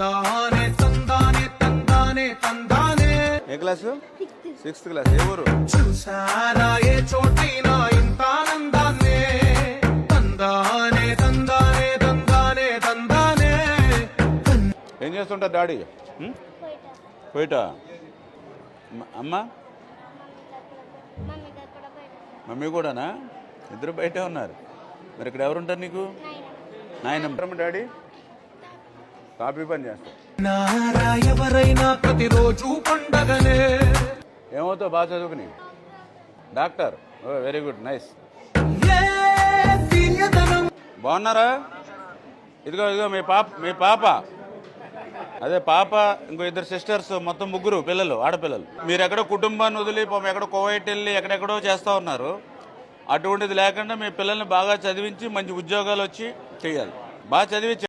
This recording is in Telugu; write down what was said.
తందానే తందానే తందానే తందానే. ఏ క్లాసు? 6th class. ఏ ఊరు? చూసారా ఏ చోటైనా ఇంత ఆనందాన్నే. తందానే తందానే తందానే తందానే. ఏం చేస్తుంటారు డాడీ? పోయిటా. అమ్మ? మమ్మీ కూడానా? ఇద్దరు బయటే ఉన్నారు. మరి ఇక్కడ ఎవరుంటారు నీకు? నాయనమ్మ. డాడీ కాపీ పని చేస్తా. నారా ఎవరైనా ప్రతిరోజు పండగనే. ఏమవుతావు బాగా చదువుకుని? డాక్టర్. ఓ వెరీ గుడ్, నైస్. బాగున్నారా? ఇదిగో ఇదిగో మీ పాప అదే పాప, ఇంకో 2 సిస్టర్స్, మొత్తం 3 పిల్లలు, ఆడపిల్లలు. మీరు ఎక్కడో కుటుంబాన్ని వదిలి ఎక్కడో కోవైట్ వెళ్ళి ఎక్కడెక్కడో చేస్తూ ఉన్నారు. అటువంటిది లేకుండా మీ పిల్లల్ని బాగా చదివించి మంచి ఉద్యోగాలు వచ్చి చేయాలి. బాగా చదివి